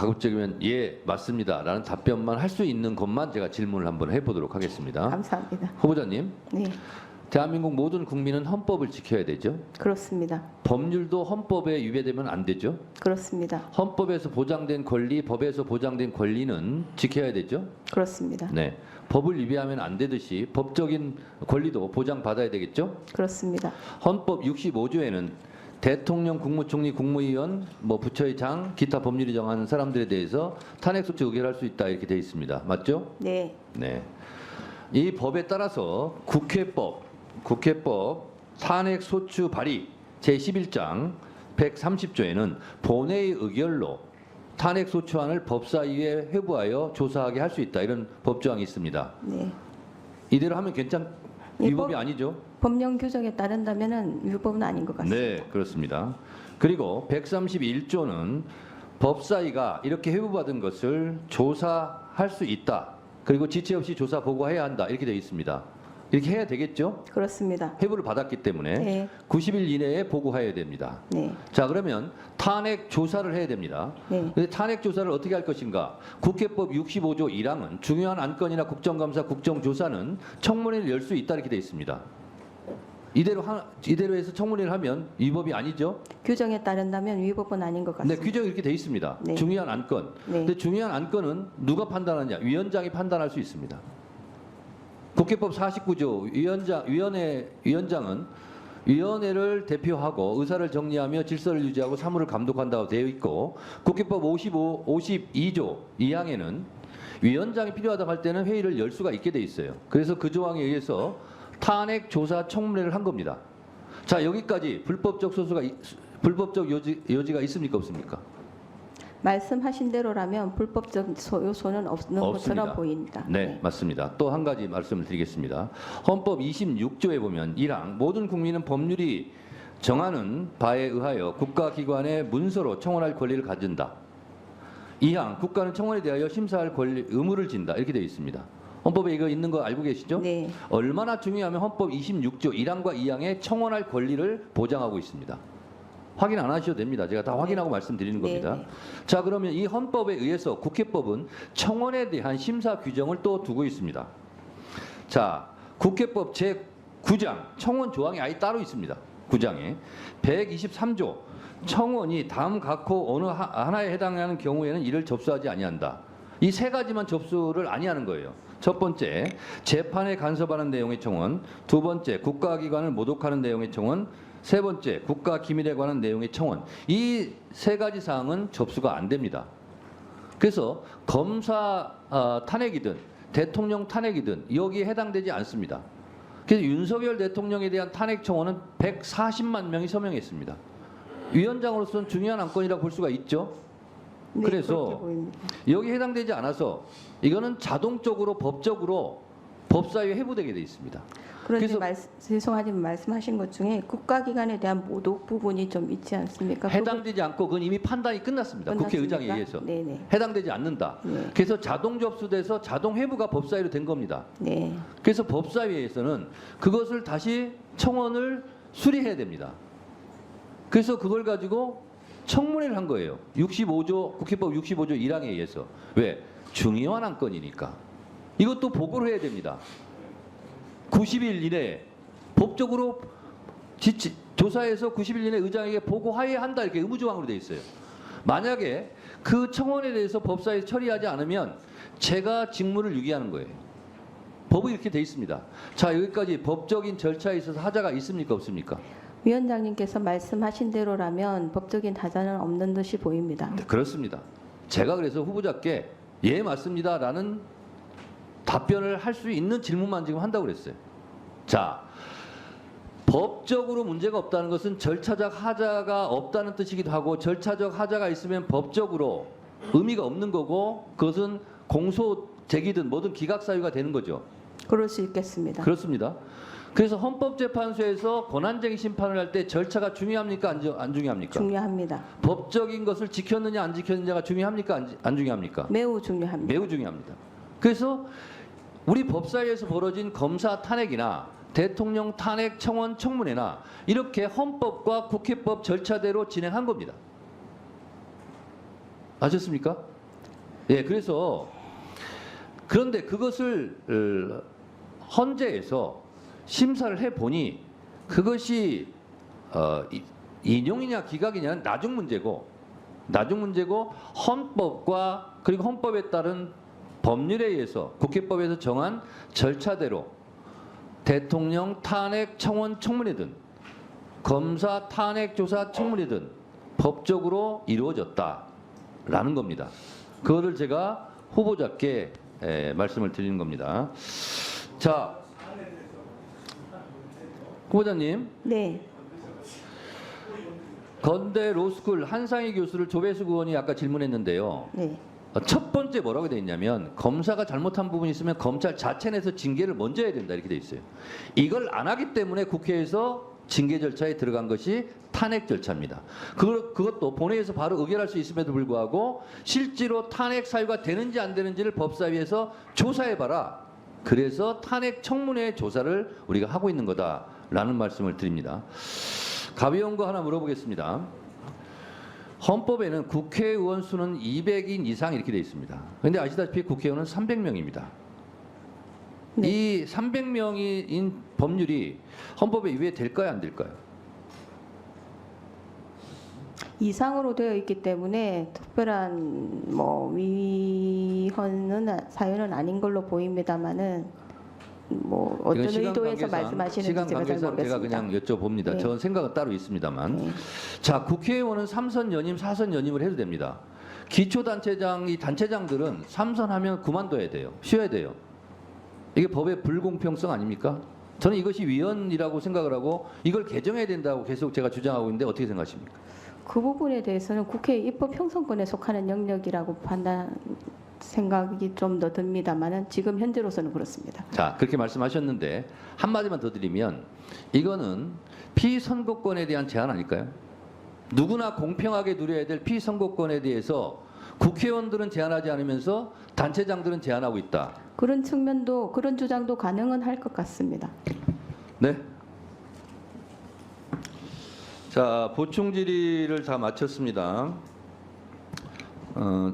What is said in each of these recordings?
가급적이면 예 맞습니다 라는 답변만 할 수 있는 것만 제가 질문을 한번 해보도록 하겠습니다. 감사합니다. 후보자님, 네, 대한민국 모든 국민은 헌법을 지켜야 되죠. 그렇습니다. 법률도 헌법에 위배되면 안 되죠. 그렇습니다. 헌법에서 보장된 권리, 법에서 보장된 권리는 지켜야 되죠. 그렇습니다. 네, 법을 위배하면 안 되듯이 법적인 권리도 보장받아야 되겠죠. 그렇습니다. 헌법 65조에는 대통령, 국무총리, 국무위원, 부처의 장, 기타 법률이 정하는 사람들에 대해서 탄핵 소추 의결할 수 있다 이렇게 되어 있습니다. 맞죠? 네, 네. 이 법에 따라서 국회법 탄핵 소추 발의 제11장 130조에는 본회의 의결로 탄핵 소추안을 법사위에 회부하여 조사하게 할 수 있다 이런 법조항이 있습니다. 네. 이대로 하면 위법이 법- 아니죠? 법령 규정에 따른다면은 위법은 아닌 것 같습니다. 네, 그렇습니다. 그리고 131조는 법사위가 이렇게 회부받은 것을 조사할 수 있다. 그리고 지체 없이 조사 보고해야 한다. 이렇게 되어 있습니다. 이렇게 해야 되겠죠? 그렇습니다. 회부를 받았기 때문에 네, 90일 이내에 보고해야 됩니다. 네, 자, 그러면 탄핵 조사를 해야 됩니다. 네. 근데 탄핵 조사를 어떻게 할 것인가? 국회법 65조 1항은 중요한 안건이나 국정감사, 국정조사는 청문회를 열 수 있다 이렇게 되어 있습니다. 이대로 해서 청문회를 하면 위법이 아니죠? 규정에 따른다면 위법은 아닌 것 네, 같습니다. 규정이 이렇게 돼 있습니다. 네. 중요한 안건. 네. 근데 중요한 안건은 누가 판단하느냐? 위원장이 판단할 수 있습니다. 국회법 49조 위원장은 위원회를 대표하고 의사를 정리하며 질서를 유지하고 사무를 감독한다고 되어 있고 국회법 52조 2항에는 위원장이 필요하다고 할 때는 회의를 열 수가 있게 돼 있어요. 그래서 그 조항에 의해서 탄핵 조사 청문회를 한 겁니다. 자, 여기까지 불법적 여지가 있습니까 없습니까? 말씀하신 대로라면 불법적 요소는 없는 없습니다. 것처럼 보입니다. 네, 맞습니다. 또 한 가지 말씀을 드리겠습니다. 헌법 26조에 보면 1항 모든 국민은 법률이 정하는 바에 의하여 국가기관의 문서로 청원할 권리를 가진다. 2항 국가는 청원에 대하여 심사할 의무를 진다. 이렇게 되어 있습니다. 헌법에 이거 있는 거 알고 계시죠? 네, 얼마나 중요하면 헌법 26조 1항과 2항에 청원할 권리를 보장하고 있습니다. 확인 안 하셔도 됩니다. 제가 다 확인하고 말씀드리는 겁니다. 네. 자, 그러면 이 헌법에 의해서 국회법은 청원에 대한 심사 규정을 또 두고 있습니다. 자, 국회법 제9장 청원 조항이 아예 따로 있습니다. 9장에 123조 청원이 다음 각호 어느 하나에 해당하는 경우에는 이를 접수하지 아니한다. 이 세 가지만 접수를 아니하는 거예요. 첫 번째, 재판에 간섭하는 내용의 청원. 두 번째, 국가기관을 모독하는 내용의 청원. 세 번째, 국가 기밀에 관한 내용의 청원. 이 세 가지 사항은 접수가 안 됩니다. 그래서 검사 탄핵이든 대통령 탄핵이든 여기에 해당되지 않습니다. 그래서 윤석열 대통령에 대한 탄핵 청원은 140만 명이 서명했습니다. 위원장으로서는 중요한 안건이라고 볼 수가 있죠. 네, 그래서 그렇게 보입니다. 여기 해당되지 않아서 이거는 자동적으로 법적으로 법사위에 회부되게 돼 있습니다. 그런데 그래서 죄송하지만 말씀하신 것 중에 국가기관에 대한 모독 부분이 좀 있지 않습니까? 해당되지 않고 그건 이미 판단이 끝났습니다. 국회의장에 의해서. 네네. 해당되지 않는다. 네. 그래서 자동 접수돼서 자동 회부가 법사위로 된 겁니다. 네. 그래서 법사위에서는 그것을 다시 청원을 수리해야 됩니다. 그래서 그걸 가지고 청문회를 한 거예요. 65조 국회법 65조 1항에 의해서. 왜? 중요한 안건이니까. 이것도 보고를 해야 됩니다. 90일 이내에 법적으로 조사해서 90일 이내에 의장에게 보고해야 한다 이렇게 의무조항으로 되어 있어요. 만약에 그 청원에 대해서 법사위에 처리하지 않으면 제가 직무를 유기하는 거예요. 법이 이렇게 되어 있습니다. 자, 여기까지 법적인 절차에 있어서 하자가 있습니까 없습니까? 위원장님께서 말씀하신 대로라면 법적인 하자는 없는 듯이 보입니다. 네, 그렇습니다. 제가 그래서 후보자께 예 맞습니다라는 답변을 할 수 있는 질문만 지금 한다고 그랬어요. 자, 법적으로 문제가 없다는 것은 절차적 하자가 없다는 뜻이기도 하고 절차적 하자가 있으면 법적으로 의미가 없는 거고 그것은 공소 제기든 뭐든 기각 사유가 되는 거죠. 그럴 수 있겠습니다. 그렇습니다. 그래서 헌법재판소에서 권한쟁의 심판을 할 때 절차가 중요합니까 안 중요합니까? 중요합니다. 법적인 것을 지켰느냐 안 지켰느냐가 중요합니까 안 중요합니까? 매우 중요합니다. 매우 중요합니다. 그래서 우리 법사위에서 벌어진 검사 탄핵이나 대통령 탄핵 청원 청문회나 이렇게 헌법과 국회법 절차대로 진행한 겁니다. 아셨습니까? 예, 그런데 그것을 헌재에서 심사를 해보니 그것이 인용이냐 기각이냐는 나중 문제고 헌법과 그리고 헌법에 따른 법률에 의해서 국회법에서 정한 절차대로 대통령 탄핵 청원 청문회든 검사 탄핵 조사 청문회든 법적으로 이루어졌다라는 겁니다. 그거를 제가 후보자께 말씀을 드리는 겁니다. 자, 후보자님. 네. 건대 로스쿨 한상희 교수를 조배수 의원이 아까 질문했는데요. 네. 첫 번째 뭐라고 되어 있냐면 검사가 잘못한 부분이 있으면 검찰 자체 내에서 징계를 먼저 해야 된다 이렇게 되어 있어요. 이걸 안 하기 때문에 국회에서 징계 절차에 들어간 것이 탄핵 절차입니다. 그것도 본회의에서 바로 의결할 수 있음에도 불구하고 실제로 탄핵 사유가 되는지 안 되는지를 법사위에서 조사해봐라. 그래서 탄핵 청문회 조사를 우리가 하고 있는 거다라는 말씀을 드립니다. 가벼운 거 하나 물어보겠습니다. 헌법에는 국회의원 수는 200인 이상 이렇게 되어 있습니다. 그런데 아시다시피 국회의원은 300명입니다. 네. 이 300명인 법률이 헌법에 위배될까요, 안 될까요? 이상으로 되어 있기 때문에 특별한 뭐 위헌은 사유는 아닌 걸로 보입니다만은 뭐 어떤 의도에서 말씀하시는지 시간 제가 잘 관계상 제가 모르겠습니다. 그냥 여쭤봅니다. 네. 저는 생각은 따로 있습니다만. 네. 자, 국회의원은 3선 연임, 4선 연임을 해도 됩니다. 기초단체장, 이 단체장들은 3선 하면 그만둬야 돼요. 쉬어야 돼요. 이게 법의 불공평성 아닙니까? 저는 이것이 위헌이라고 생각을 하고 이걸 개정해야 된다고 계속 제가 주장하고 있는데 어떻게 생각하십니까? 그 부분에 대해서는 국회 입법 형성권에 속하는 영역이라고 생각이 좀 더 듭니다만은 지금 현재로서는 그렇습니다. 자, 그렇게 말씀하셨는데 한마디만 더 드리면 이거는 피선거권에 대한 제한 아닐까요? 누구나 공평하게 누려야 될 피선거권에 대해서 국회의원들은 제한하지 않으면서 단체장들은 제한하고 있다. 그런 측면도 그런 주장도 가능은 할 것 같습니다. 네. 자, 보충 질의를 다 마쳤습니다.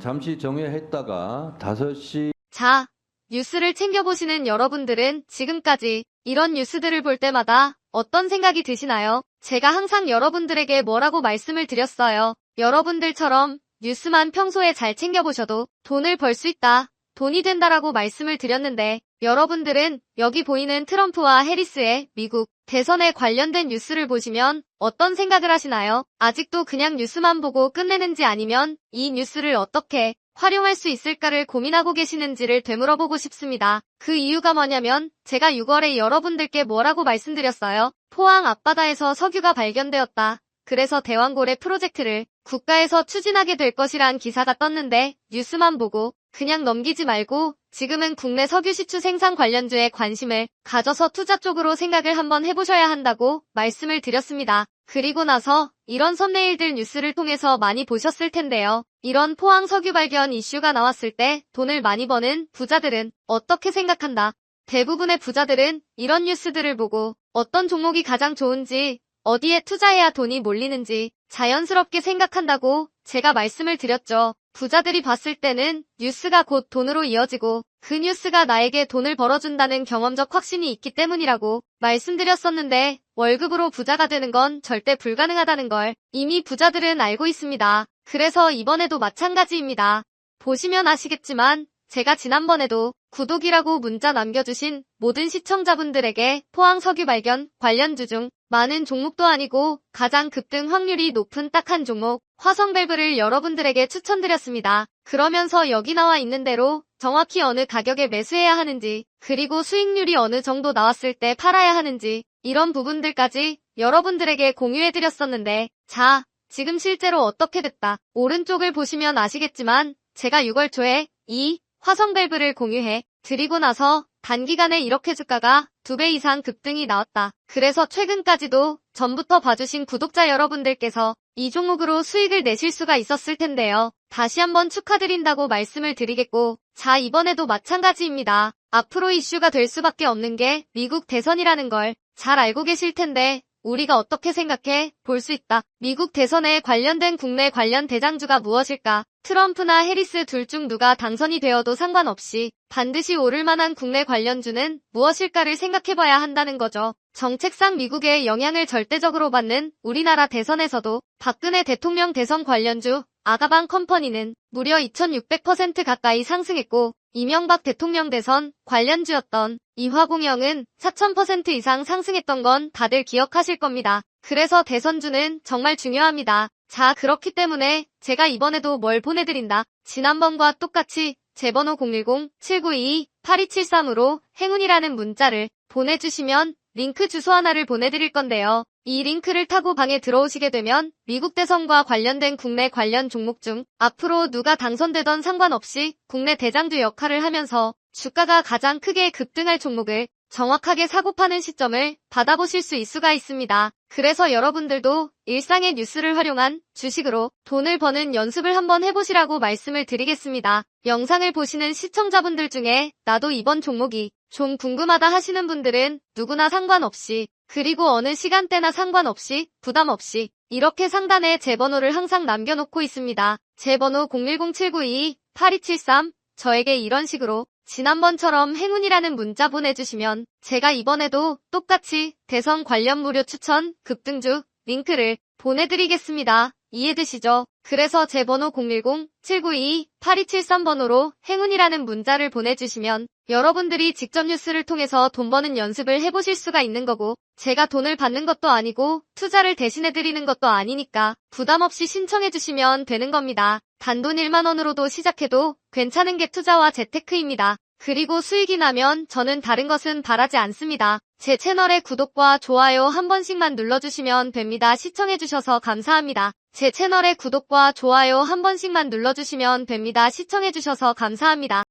잠시 정회했다가 5시. 자, 뉴스를 챙겨보시는 여러분들은 지금까지 이런 뉴스들을 볼 때마다 어떤 생각이 드시나요? 제가 항상 여러분들에게 뭐라고 말씀을 드렸어요. 여러분들처럼 뉴스만 평소에 잘 챙겨보셔도 돈을 벌 수 있다. 돈이 된다라고 말씀을 드렸는데 여러분들은 여기 보이는 트럼프와 해리스의 미국 대선에 관련된 뉴스를 보시면 어떤 생각을 하시나요? 아직도 그냥 뉴스만 보고 끝내는지 아니면 이 뉴스를 어떻게 활용할 수 있을까를 고민하고 계시는지를 되물어보고 싶습니다. 그 이유가 뭐냐면 제가 6월에 여러분들께 뭐라고 말씀드렸어요? 포항 앞바다에서 석유가 발견되었다. 그래서 대왕고래 프로젝트를 국가에서 추진하게 될 것이란 기사가 떴는데 뉴스만 보고 그냥 넘기지 말고 지금은 국내 석유 시추 생산 관련주에 관심을 가져서 투자 쪽으로 생각을 한번 해보셔야 한다고 말씀을 드렸습니다. 그리고 나서 이런 썸네일들 뉴스를 통해서 많이 보셨을 텐데요. 이런 포항 석유 발견 이슈가 나왔을 때 돈을 많이 버는 부자들은 어떻게 생각한다? 대부분의 부자들은 이런 뉴스들을 보고 어떤 종목이 가장 좋은지 어디에 투자해야 돈이 몰리는지 자연스럽게 생각한다고 제가 말씀을 드렸죠. 부자들이 봤을 때는 뉴스가 곧 돈으로 이어지고 그 뉴스가 나에게 돈을 벌어준다는 경험적 확신이 있기 때문이라고 말씀드렸었는데 월급으로 부자가 되는 건 절대 불가능하다는 걸 이미 부자들은 알고 있습니다. 그래서 이번에도 마찬가지입니다. 보시면 아시겠지만 제가 지난번에도 구독이라고 문자 남겨주신 모든 시청자분들에게 포항 석유 발견 관련주 중 많은 종목도 아니고 가장 급등 확률이 높은 딱 한 종목 화성밸브를 여러분들에게 추천드렸습니다. 그러면서 여기 나와 있는 대로 정확히 어느 가격에 매수해야 하는지 그리고 수익률이 어느 정도 나왔을 때 팔아야 하는지 이런 부분들까지 여러분들에게 공유해드렸었는데 자, 지금 실제로 어떻게 됐다. 오른쪽을 보시면 아시겠지만 제가 6월 초에 이 화성밸브를 공유해 드리고 나서 단기간에 이렇게 주가가 2배 이상 급등이 나왔다. 그래서 최근까지도 전부터 봐주신 구독자 여러분들께서 이 종목으로 수익을 내실 수가 있었을 텐데요. 다시 한번 축하드린다고 말씀을 드리겠고 자, 이번에도 마찬가지입니다. 앞으로 이슈가 될 수밖에 없는 게 미국 대선이라는 걸 잘 알고 계실 텐데 우리가 어떻게 생각해? 볼 수 있다. 미국 대선에 관련된 국내 관련 대장주가 무엇일까? 트럼프나 해리스 둘 중 누가 당선이 되어도 상관없이 반드시 오를 만한 국내 관련주는 무엇일까를 생각해봐야 한다는 거죠. 정책상 미국의 영향을 절대적으로 받는 우리나라 대선에서도 박근혜 대통령 대선 관련주 아가방 컴퍼니는 무려 2600% 가까이 상승했고, 이명박 대통령 대선 관련주였던 이화공영은 4000% 이상 상승했던 건 다들 기억하실 겁니다. 그래서 대선주는 정말 중요합니다. 자, 그렇기 때문에 제가 이번에도 뭘 보내드린다. 지난번과 똑같이 제 번호 010-7922-8273으로 행운이라는 문자를 보내주시면 링크 주소 하나를 보내드릴 건데요. 이 링크를 타고 방에 들어오시게 되면 미국 대선과 관련된 국내 관련 종목 중 앞으로 누가 당선되던 상관없이 국내 대장주 역할을 하면서 주가가 가장 크게 급등할 종목을 정확하게 사고 파는 시점을 받아보실 수 있습니다. 그래서 여러분들도 일상의 뉴스를 활용한 주식으로 돈을 버는 연습을 한번 해보시라고 말씀을 드리겠습니다. 영상을 보시는 시청자분들 중에 나도 이번 종목이 좀 궁금하다 하시는 분들은 누구나 상관없이, 그리고 어느 시간대나 상관없이 부담 없이 이렇게 상단에 제 번호를 항상 남겨놓고 있습니다. 제 번호 010-7922-8273, 저에게 이런 식으로 지난번처럼 행운이라는 문자 보내주시면 제가 이번에도 똑같이 대선 관련 무료 추천 급등주 링크를 보내드리겠습니다. 이해되시죠? 그래서 제 번호 010-7922-8273번호로 행운이라는 문자를 보내주시면 여러분들이 직접 뉴스를 통해서 돈 버는 연습을 해보실 수가 있는 거고, 제가 돈을 받는 것도 아니고 투자를 대신해드리는 것도 아니니까 부담 없이 신청해주시면 되는 겁니다. 단돈 1만 원으로도 시작해도 괜찮은 게 투자와 재테크입니다. 그리고 수익이 나면 저는 다른 것은 바라지 않습니다. 제 채널의 구독과 좋아요 한 번씩만 눌러주시면 됩니다. 시청해주셔서 감사합니다. 제 채널의 구독과 좋아요 한 번씩만 눌러주시면 됩니다. 시청해주셔서 감사합니다.